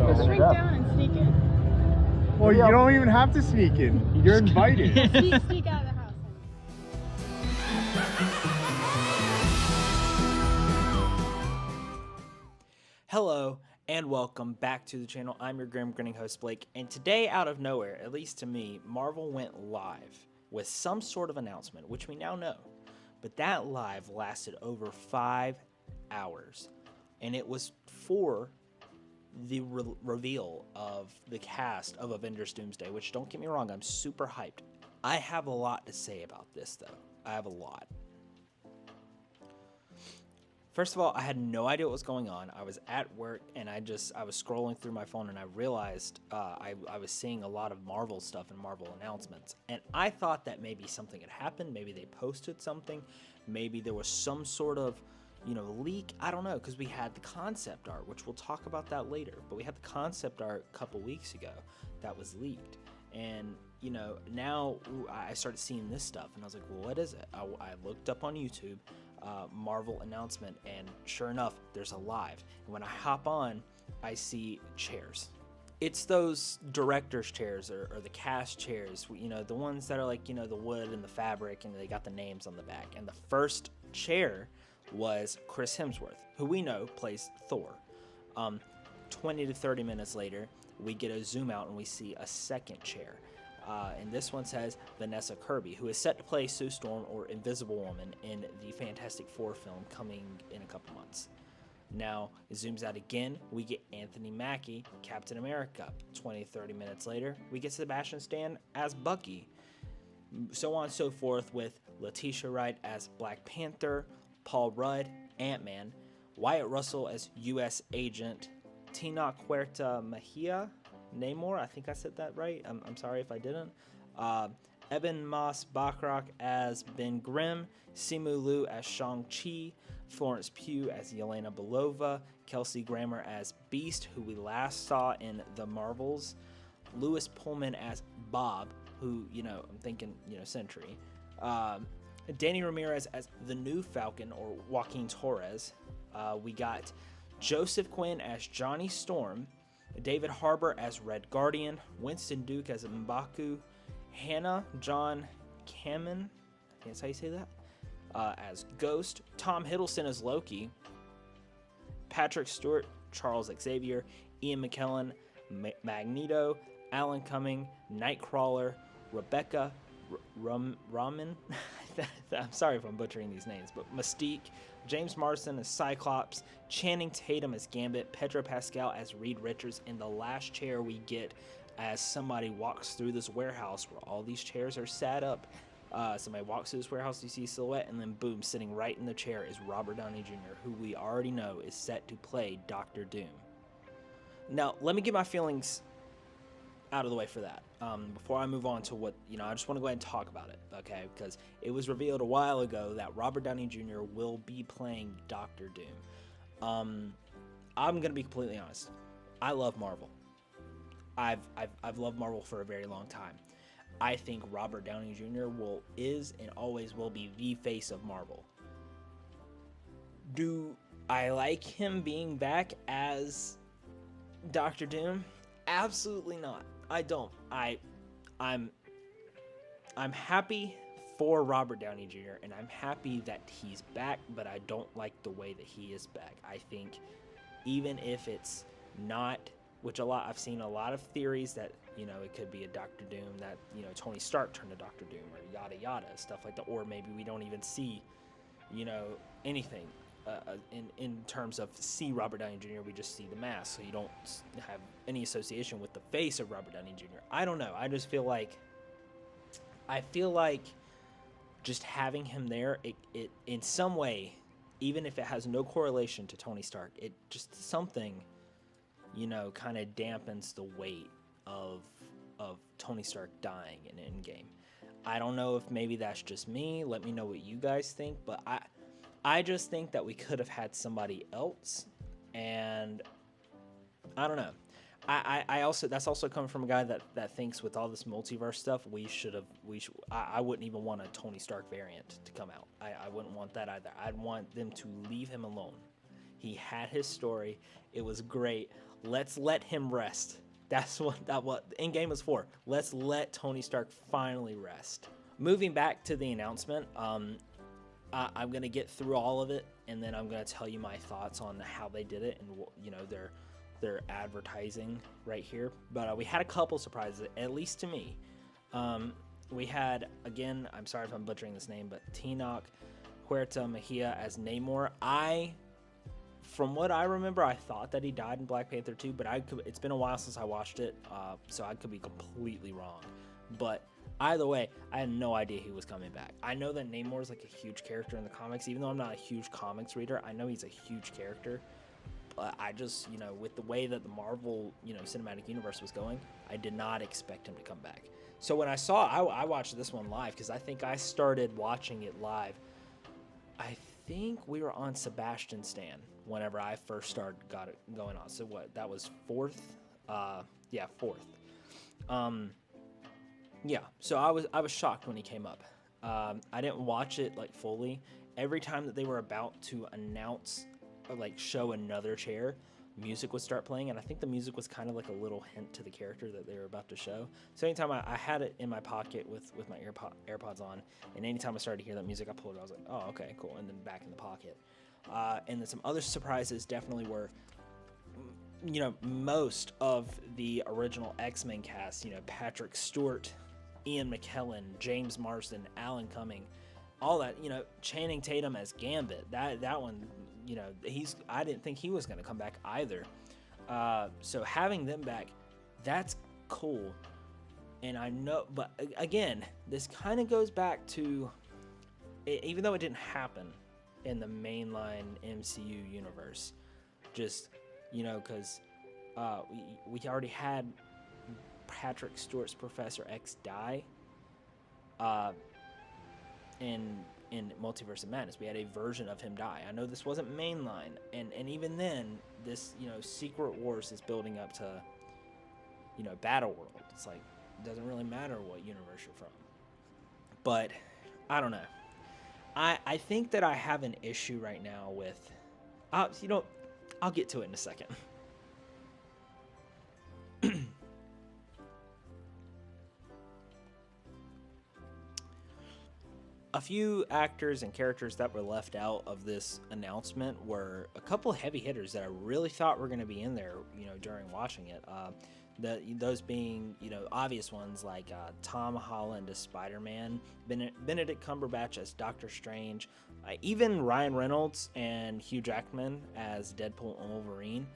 go. Shrink down and sneak in. Well, you don't even have to sneak in. You're invited. Sneak out of the house. Hello and welcome back to the channel. I'm your grim grinning host Blake, and today out of nowhere, at least to me, Marvel went live with some sort of announcement, which we now know. But that live lasted over 5 hours, and it was for the reveal of the cast of Avengers Doomsday, which, don't get me wrong, I'm super hyped. I have a lot to say about this, though. I have a lot. First of all, I had no idea what was going on. I was at work and I was scrolling through my phone and I realized I was seeing a lot of Marvel stuff and Marvel announcements. And I thought that maybe something had happened. Maybe they posted something. Maybe there was some sort of, leak. I don't know, because we had the concept art, which we'll talk about that later. But we had the concept art a couple weeks ago that was leaked. And, now I started seeing this stuff and I was like, well, what is it? I looked up on YouTube. Marvel announcement, and sure enough, there's a live. And when I hop on, I see chairs. It's those director's chairs or the cast chairs, the ones that are like, the wood and the fabric, and they got the names on the back. And the first chair was Chris Hemsworth, who we know plays Thor. 20 to 30 minutes later, we get a zoom out and we see a second chair. And this one says Vanessa Kirby, who is set to play Sue Storm or Invisible Woman in the Fantastic Four film coming in a couple months. Now, it zooms out again, we get Anthony Mackie, Captain America. 20-30 minutes later, we get Sebastian Stan as Bucky. So on and so forth, with Letitia Wright as Black Panther, Paul Rudd, Ant-Man, Wyatt Russell as U.S. Agent, Tina Huerta Mejia, Namor, I think I said that right. I'm sorry if I didn't. Eben Moss Bachrach as Ben Grimm, Simu Liu as Shang-Chi, Florence Pugh as Yelena Belova, Kelsey Grammer as Beast, who we last saw in The Marvels, Louis Pullman as Bob, who, I'm thinking, Sentry, Danny Ramirez as the new Falcon, or Joaquin Torres. We got Joseph Quinn as Johnny Storm, David Harbour as Red Guardian, Winston Duke as M'Baku, Hannah John Kamen, I think that's how you say that, as Ghost, Tom Hiddleston as Loki, Patrick Stewart, Charles Xavier, Ian McKellen, Magneto, Alan Cumming, Nightcrawler, Rebecca Raman, I'm sorry if I'm butchering these names, but Mystique, James Marsden as Cyclops, Channing Tatum as Gambit, Pedro Pascal as Reed Richards, and the last chair we get as somebody walks through this warehouse where all these chairs are set up. Somebody walks through this warehouse, you see a silhouette, and then boom, sitting right in the chair is Robert Downey Jr., who we already know is set to play Doctor Doom. Now, let me get my feelings out of the way for that. Before I move on to what, I just want to go ahead and talk about it, okay? Because it was revealed a while ago that Robert Downey Jr. will be playing Doctor Doom. I'm gonna be completely honest. I love Marvel. I've loved Marvel for a very long time. I think Robert Downey Jr. is and always will be the face of Marvel. Do I like him being back as Doctor Doom? Absolutely not. I don't. I'm happy for Robert Downey Jr. and I'm happy that he's back, but I don't like the way that he is back. I think even if it's not, which I've seen a lot of theories that, it could be a Doctor Doom, that, Tony Stark turned to Doctor Doom, or yada yada, stuff like that, or maybe we don't even see, anything. In terms of see Robert Downey Jr., we just see the mask, so you don't have any association with the face of Robert Downey Jr. I don't know. I just feel like just having him there, it in some way, even if it has no correlation to Tony Stark, it just something, kind of dampens the weight of Tony Stark dying in Endgame. I don't know if maybe that's just me. Let me know what you guys think, but I just think that we could have had somebody else, and I don't know. I also, that's also coming from a guy that thinks with all this multiverse stuff, I wouldn't even want a Tony Stark variant to come out. I wouldn't want that either. I'd want them to leave him alone. He had his story. It was great. let's let him rest. That's what Endgame was for. Let's let Tony Stark finally rest. Moving back to the announcement, I'm going to get through all of it, and then I'm going to tell you my thoughts on how they did it and, you know, their advertising right here. But we had a couple surprises, at least to me. We had, again, I'm sorry if I'm butchering this name, but Tenoch Huerta Mejia as Namor. From what I remember, I thought that he died in Black Panther 2, but it's been a while since I watched it, so I could be completely wrong. But either way, I had no idea he was coming back. I know that Namor is like a huge character in the comics. Even though I'm not a huge comics reader, I know he's a huge character. But I just, you know, with the way that the Marvel, you know, cinematic universe was going, I did not expect him to come back. So when I watched this one live, because I think I started watching it live. I think we were on Sebastian Stan whenever I first got it going on. So what? That was fourth. Yeah, fourth. Yeah. So I was shocked when he came up. I didn't watch it like fully. Every time that they were about to announce or like show another chair, music would start playing, and I think the music was kind of like a little hint to the character that they were about to show. So anytime I had it in my pocket with my AirPods on, and anytime I started to hear that music, I pulled it. I was like, oh, okay, cool, and then back in the pocket. And then some other surprises definitely were, you know, most of the original X-Men cast, you know, Patrick Stewart, Ian McKellen, James Marsden, Alan Cumming, all that, you know, Channing Tatum as Gambit. That one, you know, I didn't think he was going to come back either. So having them back, that's cool. And I know, but again, this kind of goes back to, even though it didn't happen in the mainline MCU universe, just, you know, because we already had Patrick Stewart's Professor X die in Multiverse of Madness. We had a version of him die. I know this wasn't mainline, and even then, this, you know, Secret Wars is building up to, you know, Battle World. It's like, it doesn't really matter what universe you're from. But I don't know. I think that I have an issue right now with, you know, I'll get to it in a second. A few actors and characters that were left out of this announcement were a couple of heavy hitters that I really thought were going to be in there, you know, during watching it. Those being, you know, obvious ones like Tom Holland as Spider-Man, Benedict Cumberbatch as Doctor Strange, even Ryan Reynolds and Hugh Jackman as Deadpool and Wolverine.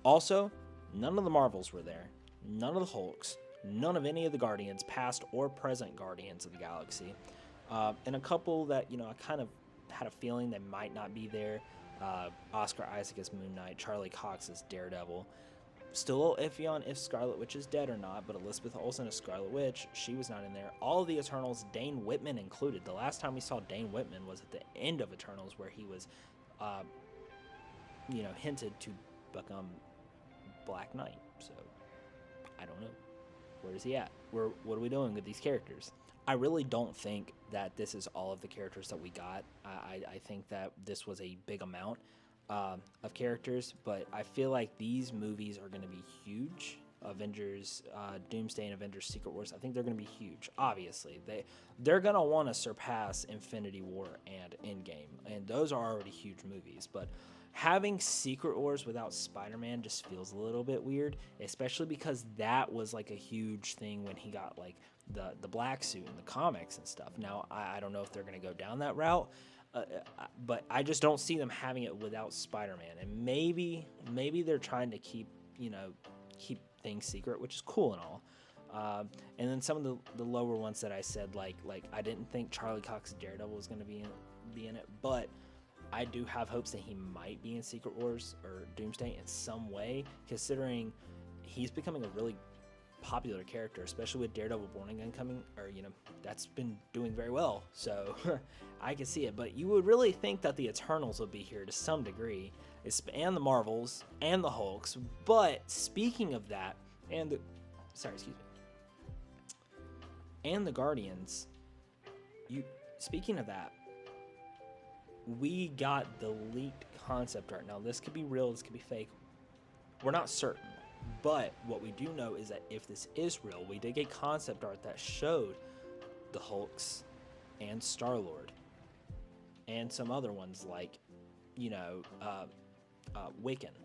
Also, none of the Marvels were there. None of the Hulks. None of any of the Guardians, past or present Guardians of the Galaxy. And a couple that, you know, I kind of had a feeling they might not be there. Oscar Isaac as Moon Knight, Charlie Cox as Daredevil. Still a little iffy on if Scarlet Witch is dead or not, but Elizabeth Olsen as Scarlet Witch, she was not in there. All of the Eternals, Dane Whitman included. The last time we saw Dane Whitman was at the end of Eternals, where he was, you know, hinted to become Black Knight. So, I don't know. Where is he at? What are we doing with these characters? I really don't think that this is all of the characters that we got. I think that this was a big amount of characters, but I feel like these movies are going to be huge. Avengers, Doomsday and Avengers Secret Wars, I think they're going to be huge. Obviously, they're going to want to surpass Infinity War and Endgame, and those are already huge movies, but having Secret Wars without Spider-Man just feels a little bit weird, especially because that was like a huge thing when he got like the black suit in the comics and stuff. Now, I don't know if they're going to go down that route, but I just don't see them having it without Spider-Man. And maybe they're trying to keep things secret, which is cool and all. And then some of the lower ones that I said, like I didn't think Charlie Cox's Daredevil was going to be in it, but I do have hopes that he might be in Secret Wars or Doomsday in some way, considering he's becoming a really popular character, especially with Daredevil Born Again coming, or, you know, that's been doing very well. So I can see it, but you would really think that the Eternals would be here to some degree, and the Marvels and the Hulks. But speaking of that, and the Guardians, speaking of that, we got the leaked concept art. Now, this could be real, this could be fake. We're not certain. But what we do know is that if this is real, we did get concept art that showed the Hulks and Star-Lord and some other ones like, Wiccan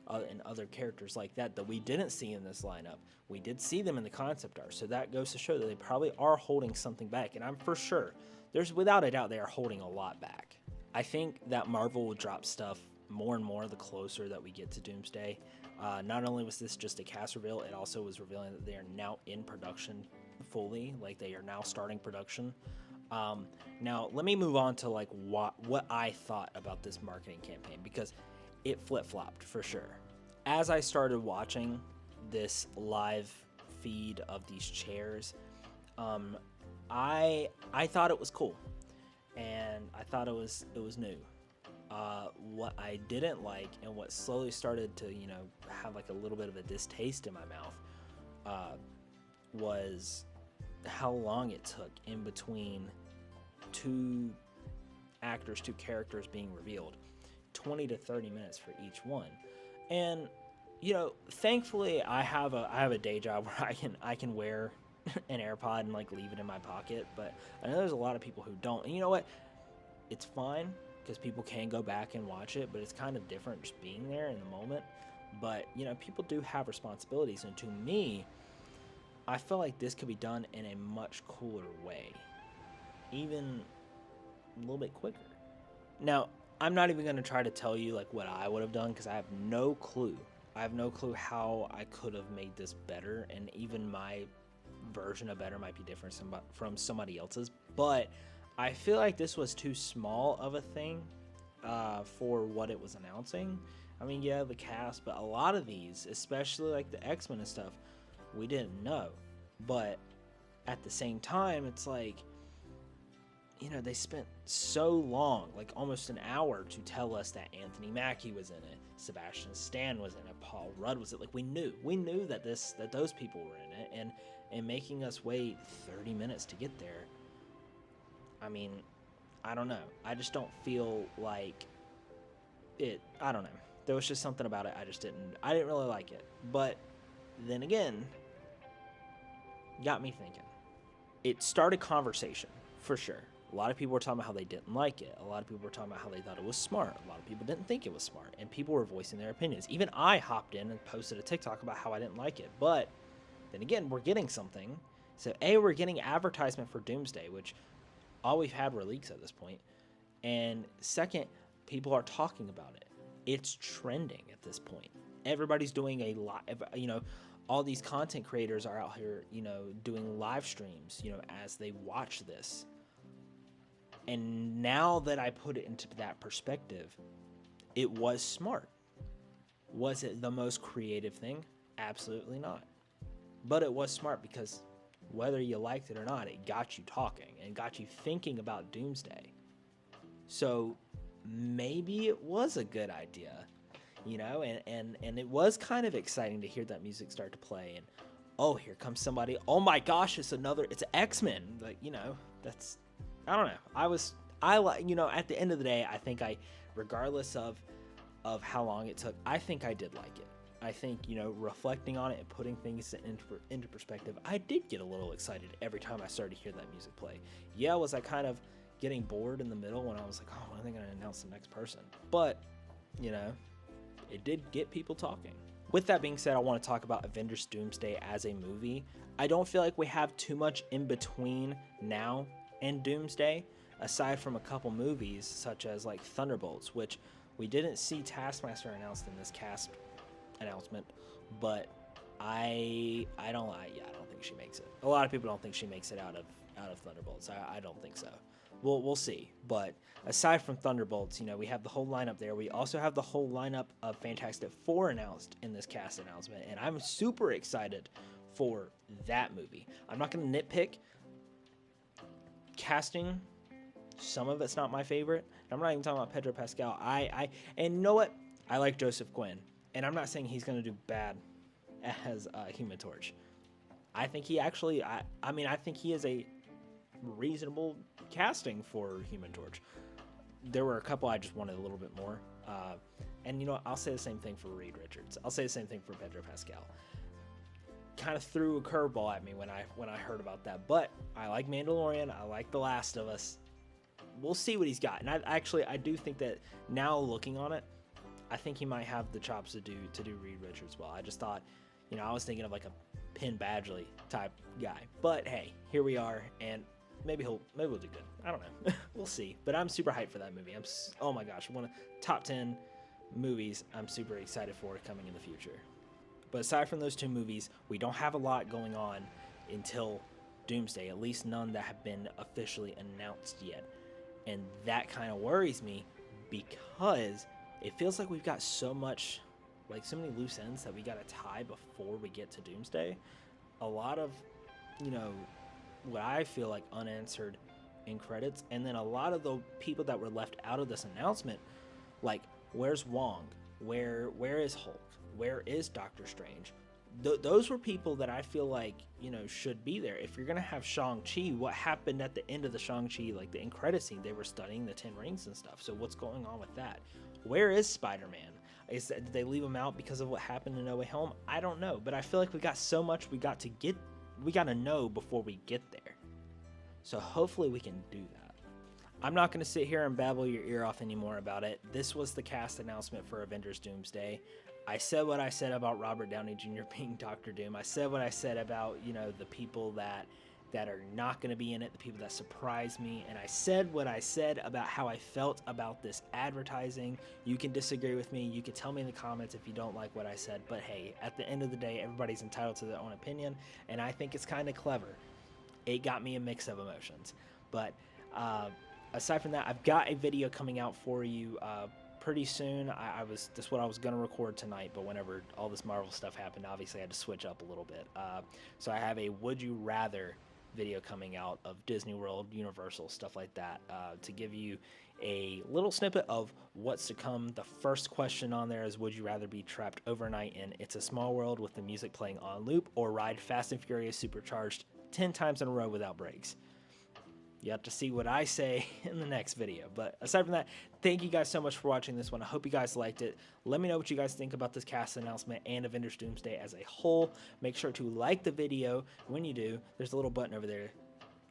and other characters like that we didn't see in this lineup. We did see them in the concept art, so that goes to show that they probably are holding something back, and I'm for sure, there's without a doubt they are holding a lot back. I think that Marvel will drop stuff more and more the closer that we get to Doomsday. Not only was this just a cast reveal, it also was revealing that they are now in production fully, like they are now starting production. Now, let me move on to like what I thought about this marketing campaign, because it flip-flopped for sure. As I started watching this live feed of these chairs, I thought it was cool, and I thought it was new. What I didn't like, and what slowly started to have like a little bit of a distaste in my mouth, was how long it took in between two characters being revealed. 20 to 30 minutes for each one. And thankfully I have a day job where I can wear an AirPod and like leave it in my pocket, but I know there's a lot of people who don't. And you know what? It's fine because people can go back and watch it, but it's kind of different just being there in the moment. But people do have responsibilities, and to me, I feel like this could be done in a much cooler way, even a little bit quicker. Now, I'm not even going to try to tell you like what I would have done, because I have no clue. I have no clue how I could have made this better, and even my version of better might be different from somebody else's. But I feel like this was too small of a thing for what it was announcing. I mean, yeah, the cast, but a lot of these, especially like the X-Men and stuff, we didn't know. But at the same time, it's like, they spent so long, like almost an hour, to tell us that Anthony Mackie was in it, Sebastian Stan was in it, Paul Rudd was in it. Like we knew that those people were in it, and making us wait 30 minutes to get there. I mean, I don't know. I just don't feel like it. I don't know. There was just something about it. I didn't really like it. But then again, got me thinking. It started conversation for sure. A lot of people were talking about how they didn't like it. A lot of people were talking about how they thought it was smart. A lot of people didn't think it was smart. And people were voicing their opinions. Even I hopped in and posted a TikTok about how I didn't like it. But then again, we're getting something. So we're getting advertisement for Doomsday, which all we've had were leaks at this point. And second, people are talking about it. It's trending at this point. Everybody's doing a lot. All these content creators are out here, doing live streams, as they watch this. And now that I put it into that perspective, it was smart. Was it the most creative thing? Absolutely not. But it was smart, because whether you liked it or not, it got you talking and got you thinking about Doomsday. So maybe it was a good idea, and it was kind of exciting to hear that music start to play, and oh, here comes somebody. Oh my gosh, it's X-Men. Like, that's, I don't know. At the end of the day, I think regardless of how long it took, I think I did like it. I think, reflecting on it and putting things into perspective, I did get a little excited every time I started to hear that music play. Yeah, was I kind of getting bored in the middle when I was like, oh, when are they going to announce the next person? But, it did get people talking. With that being said, I want to talk about Avengers Doomsday as a movie. I don't feel like we have too much in between now and Doomsday, aside from a couple movies such as like Thunderbolts, which we didn't see Taskmaster announced in this cast announcement, but I don't think she makes it. A lot of people don't think she makes it out of Thunderbolts. I don't think so. We'll see. But aside from Thunderbolts, we have the whole lineup there. We also have the whole lineup of Fantastic Four announced in this cast announcement, and I'm super excited for that movie. I'm not going to nitpick casting. Some of it's not my favorite. I'm not even talking about Pedro Pascal. And you know what? I like Joseph Quinn, and I'm not saying he's going to do bad as Human Torch. I think he actually, I think he is a reasonable casting for Human Torch. There were a couple I just wanted a little bit more. and you know what? I'll say the same thing for Reed Richards. I'll say the same thing for Pedro Pascal. Kind of threw a curveball at me when I heard about that, but I like Mandalorian. I like The Last of Us. We'll see what he's got, and I do think that now looking on it, I think he might have the chops to do Reed Richards well. I just thought, you know, I was thinking of like a Penn Badgley type guy, but hey, here we are, and maybe we'll do good. I don't know. We'll see. But I'm super hyped for that movie. Oh my gosh, one of top 10 movies I'm super excited for coming in the future. But aside from those two movies, we don't have a lot going on until Doomsday, at least none that have been officially announced yet. And that kind of worries me because it feels like we've got so much, like so many loose ends that we got to tie before we get to Doomsday. A lot of, you know, what I feel like unanswered in credits, and then a lot of the people that were left out of this announcement, like where's Wong, where is Hulk, where is Doctor Strange? Those were people that I feel like, you know, should be there. If you're gonna have Shang-Chi, what happened at the end of the Shang-Chi, like the end credit scene, they were studying the 10 rings and stuff. So what's going on with that? Where is Spider-Man? Did they leave him out because of what happened in No Way Home? I don't know, but I feel like we got so much we got to know before we get there. So hopefully we can do that. I'm not going to sit here and babble your ear off anymore about it. This was the cast announcement for Avengers Doomsday. I said what I said about Robert Downey Jr. being Doctor Doom. I said what I said about, you know, the people that are not going to be in it, the people that surprised me, and I said what I said about how I felt about this advertising. You can disagree with me. You can tell me in the comments if you don't like what I said, but hey, at the end of the day, everybody's entitled to their own opinion, and I think it's kind of clever. It got me a mix of emotions. But aside from that, I've got a video coming out for you pretty soon. That's what I was going to record tonight, but whenever all this Marvel stuff happened, obviously I had to switch up a little bit. So I have a Would You Rather video coming out of Disney World, Universal, stuff like that, to give you a little snippet of what's to come. The first question on there is, would you rather be trapped overnight in It's a Small World with the music playing on loop, or ride Fast and Furious Supercharged 10 times in a row without breaks? You have to see what I say in the next video. But aside from that, thank you guys so much for watching this one. I hope you guys liked it. Let me know what you guys think about this cast announcement and Avengers Doomsday as a whole. Make sure to like the video. When you do, there's a little button over there.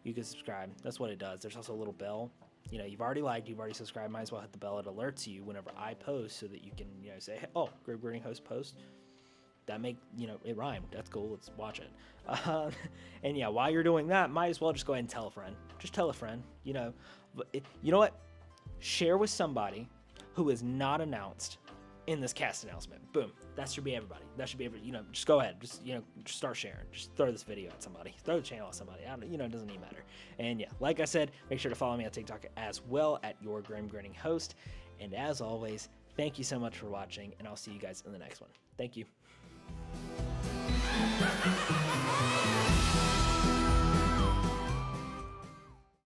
You can subscribe. That's what it does. There's also a little bell. You know, you've already liked, you've already subscribed. Might as well hit the bell. It alerts you whenever I post so that you can, you know, say, hey, oh, Greg Grading host post. That it rhymed. That's cool. Let's watch it. And yeah, while you're doing that, might as well just go ahead and tell a friend. Just tell a friend. You know what? Share with somebody who is not announced in this cast announcement. Boom. That should be everybody. That should be just go ahead. Just start sharing. Just throw this video at somebody. Throw the channel at somebody. It doesn't even matter. And yeah, like I said, make sure to follow me on TikTok as well at your Grim Grinning Host. And as always, thank you so much for watching, and I'll see you guys in the next one. Thank you.